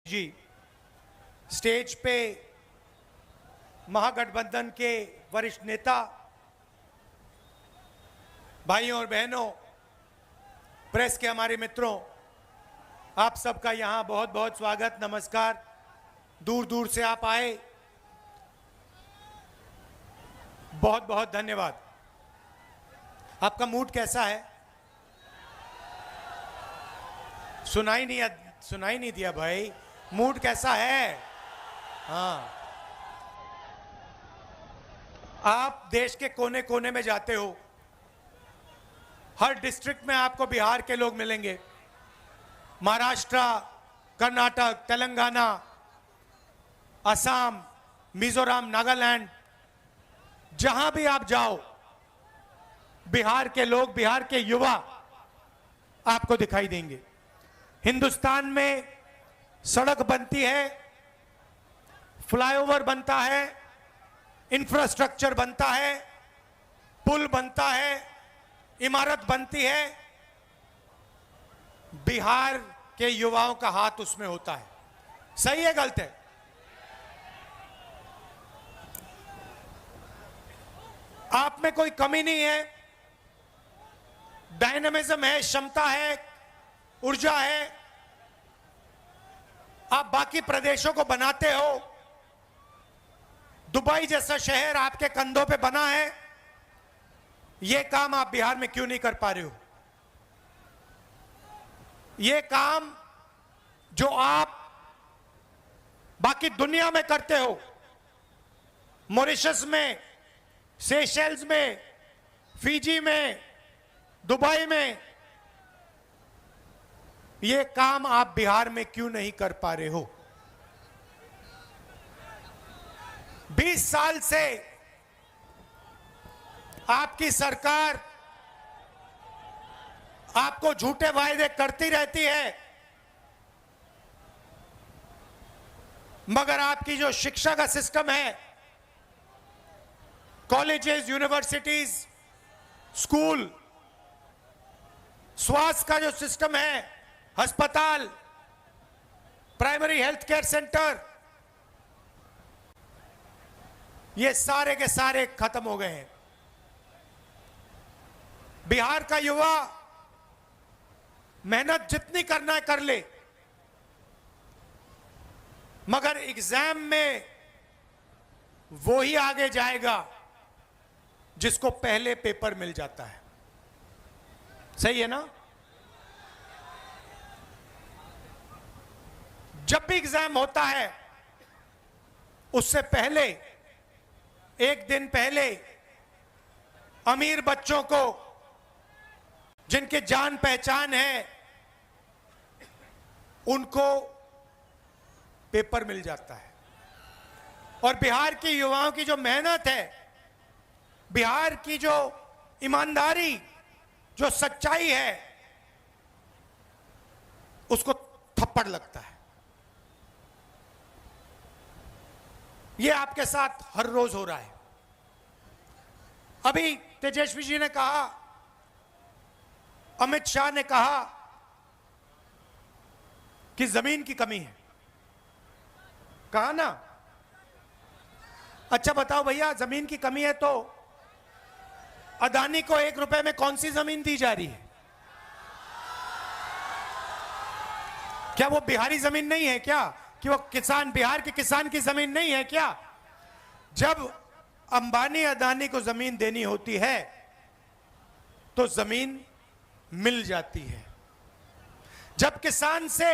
जी stage पे महागठबंधन के वरिष्ठ नेता, भाइयों और बहनों, प्रेस के हमारे मित्रों, आप सबका यहाँ बहुत बहुत स्वागत, नमस्कार। दूर दूर से आप आए, बहुत बहुत धन्यवाद। आपका मूड कैसा है? सुनाई नहीं दिया भाई। मूड कैसा है? हाँ, आप देश के कोने कोने में जाते हो, हर डिस्ट्रिक्ट में आपको बिहार के लोग मिलेंगे, महाराष्ट्र, कर्नाटक, तेलंगाना, असम, मिजोरम, नागालैंड, जहां भी आप जाओ, बिहार के लोग, बिहार के युवा आपको दिखाई देंगे। हिंदुस्तान में सड़क बनती है, फ्लाईओवर बनता है, इंफ्रास्ट्रक्चर बनता है, पुल बनता है, इमारत बनती है, बिहार के युवाओं का हाथ उसमें होता है। सही है, गलत है? आप में कोई कमी नहीं है, डायनामिज्म है, क्षमता है, ऊर्जा है। आप बाकी प्रदेशों को बनाते हो, दुबई जैसा शहर आपके कंधों पे बना है, यह काम आप बिहार में क्यों नहीं कर पा रहे हो? यह काम जो आप बाकी दुनिया में करते हो, मॉरिशस में, सेशेल्स में, फिजी में, दुबई में, यह काम आप बिहार में क्यों नहीं कर पा रहे हो? 20 साल से आपकी सरकार आपको झूठे वायदे करती रहती है, मगर आपकी जो शिक्षा का सिस्टम है, कॉलेजेस, यूनिवर्सिटीज, स्कूल, स्वास्थ्य का जो सिस्टम है, अस्पताल, प्राइमरी हेल्थ केयर सेंटर, ये सारे के सारे खत्म हो गए हैं। बिहार का युवा मेहनत जितनी करना है कर ले, मगर एग्जाम में वो ही आगे जाएगा जिसको पहले पेपर मिल जाता है। सही है ना? जब भी एग्जाम होता है, उससे पहले, एक दिन पहले, अमीर बच्चों को, जिनके जान पहचान है, उनको पेपर मिल जाता है। और बिहार के युवाओं की जो मेहनत है, बिहार की जो ईमानदारी, जो सच्चाई है, उसको थप्पड़ लगता है। यह आपके साथ हर रोज हो रहा है। अभी तेजस्वी जी ने कहा, अमित शाह ने कहा कि जमीन की कमी है। कहा ना? अच्छा बताओ भैया, जमीन की कमी है तो अदानी को 1 रुपए में कौन सी जमीन दी जा रही है? क्या वो बिहारी जमीन नहीं है क्या? कि वो किसान, बिहार के किसान की जमीन नहीं है क्या? जब अंबानी अदानी को जमीन देनी होती है तो जमीन मिल जाती है। जब किसान से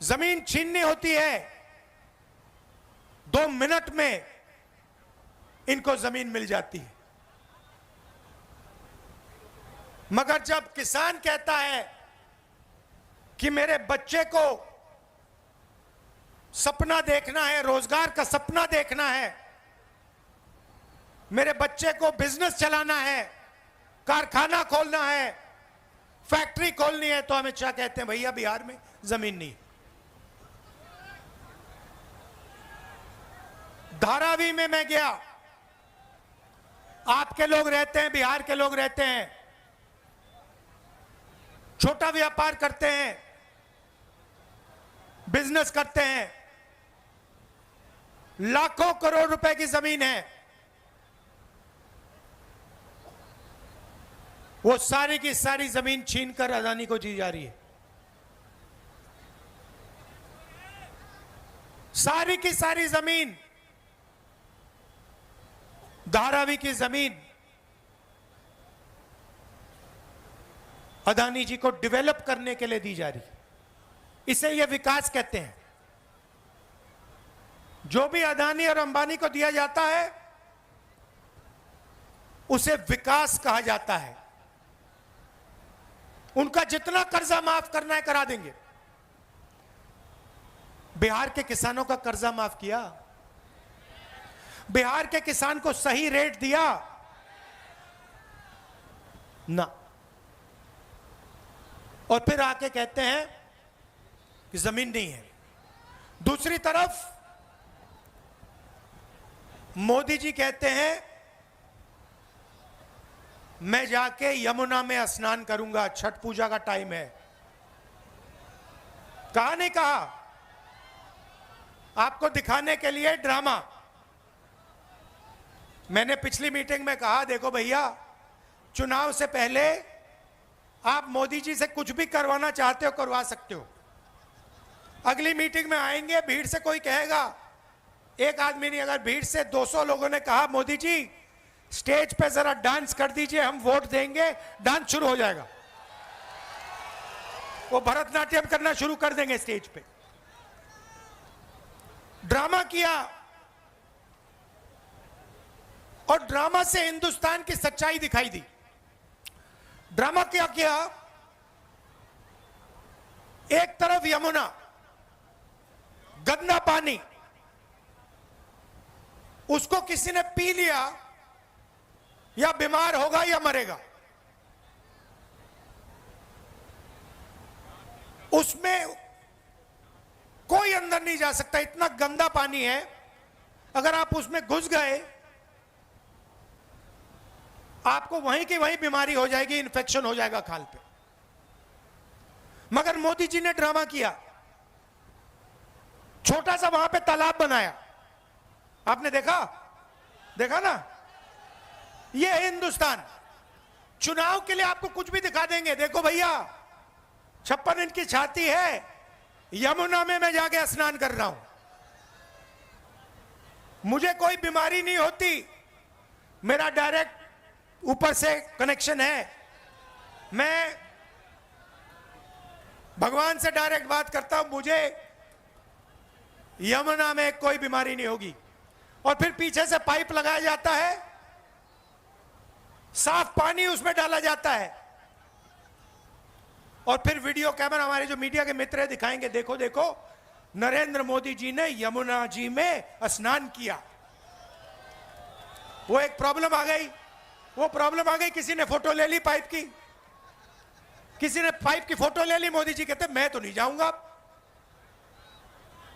जमीन छीननी होती है, 2 मिनट में इनको जमीन मिल जाती है। मगर जब किसान कहता है कि मेरे बच्चे को सपना देखना है, रोजगार का सपना देखना है, मेरे बच्चे को बिजनेस चलाना है, कारखाना खोलना है, फैक्ट्री खोलनी है, तो अमित शाह कहते हैं भैया बिहार में जमीन नहीं। धारावी में मैं गया, आपके लोग रहते हैं, बिहार के लोग रहते हैं, छोटा व्यापार करते हैं, बिजनेस करते हैं, लाखों करोड़ रुपए की जमीन है, वो सारी की सारी जमीन छीनकर अदानी को दी जा रही है। सारी की सारी जमीन, धारावी की जमीन अदानी जी को डेवलप करने के लिए दी जा रही है। इसे यह विकास कहते हैं। जो भी अदानी और अंबानी को दिया जाता है उसे विकास कहा जाता है। उनका जितना कर्जा माफ करना है करा देंगे। बिहार के किसानों का कर्जा माफ किया, बिहार के किसान को सही रेट दिया ना, और फिर आके कहते हैं कि जमीन नहीं है। दूसरी तरफ मोदी जी कहते हैं मैं जाके यमुना में स्नान करूंगा, छठ पूजा का टाइम है। कहा नहीं कहा? आपको दिखाने के लिए ड्रामा। मैंने पिछली मीटिंग में कहा देखो भैया, चुनाव से पहले आप मोदी जी से कुछ भी करवाना चाहते हो करवा सकते हो। अगली मीटिंग में आएंगे, भीड़ से कोई कहेगा, एक आदमी नहीं, अगर भीड़ से 200 लोगों ने कहा मोदी जी स्टेज पे जरा डांस कर दीजिए, हम वोट देंगे, डांस शुरू हो जाएगा। वो भरतनाट्यम करना शुरू कर देंगे स्टेज पे। ड्रामा किया, और ड्रामा से हिंदुस्तान की सच्चाई दिखाई दी। ड्रामा क्या किया? एक तरफ यमुना, गंदा पानी, उसको किसी ने पी लिया या बीमार होगा या मरेगा। उसमें कोई अंदर नहीं जा सकता, इतना गंदा पानी है। अगर आप उसमें घुस गए आपको वहीं की वहीं बीमारी हो जाएगी, इन्फेक्शन हो जाएगा खाल पे। मगर मोदी जी ने ड्रामा किया, छोटा सा वहां पे तालाब बनाया। आपने देखा? देखा ना? ये हिंदुस्तान। चुनाव के लिए आपको कुछ भी दिखा देंगे। देखो भैया 56 इंच की छाती है, यमुना में मैं जाके स्नान कर रहा हूं, मुझे कोई बीमारी नहीं होती, मेरा डायरेक्ट ऊपर से कनेक्शन है, मैं भगवान से डायरेक्ट बात करता हूं, मुझे यमुना में कोई बीमारी नहीं होगी। और फिर पीछे से पाइप लगाया जाता है, साफ पानी उसमें डाला जाता है, और फिर वीडियो कैमरा, हमारे जो मीडिया के मित्र दिखाएंगे, देखो देखो नरेंद्र मोदी जी ने यमुना जी में स्नान किया। वो एक प्रॉब्लम आ गई, वो प्रॉब्लम आ गई, किसी ने फोटो ले ली पाइप की, किसी ने पाइप की फोटो ले ली। मोदी जी कहते मैं तो नहीं जाऊंगा।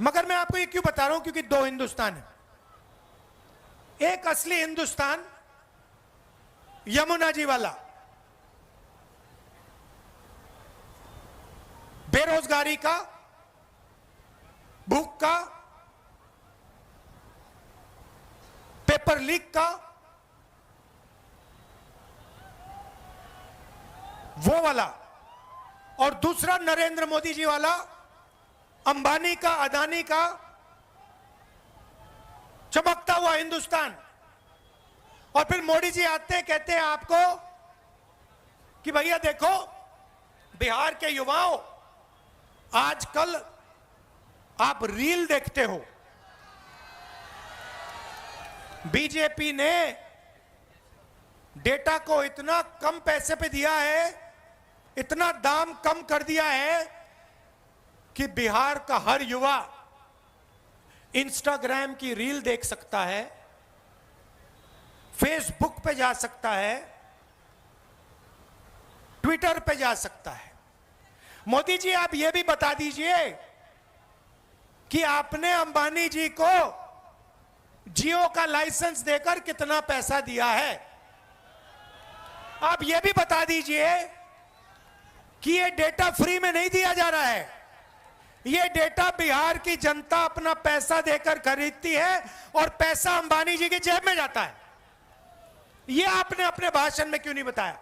मगर मैं आपको ये क्यों बता रहा हूं? क्योंकि दो हिंदुस्तान है। एक असली हिंदुस्तान यमुना जी वाला, बेरोजगारी का, भूख का, पेपर लीक का, वो वाला। और दूसरा नरेंद्र मोदी जी वाला, अंबानी का, अदानी का चमकता हुआ हिंदुस्तान। और फिर मोदी जी आते हैं, कहते हैं आपको कि भैया देखो बिहार के युवाओं, आजकल आप रील देखते हो, बीजेपी ने डेटा को इतना कम पैसे पे दिया है, इतना दाम कम कर दिया है कि बिहार का हर युवा इंस्टाग्राम की रील देख सकता है, फेसबुक पे जा सकता है, ट्विटर पे जा सकता है। मोदी जी आप ये भी बता दीजिए कि आपने अंबानी जी को जियो का लाइसेंस देकर कितना पैसा दिया है। आप ये भी बता दीजिए कि ये डेटा फ्री में नहीं दिया जा रहा है, ये डेटा बिहार की जनता अपना पैसा देकर खरीदती है और पैसा अंबानी जी की जेब में जाता है। ये आपने अपने भाषण में क्यों नहीं बताया?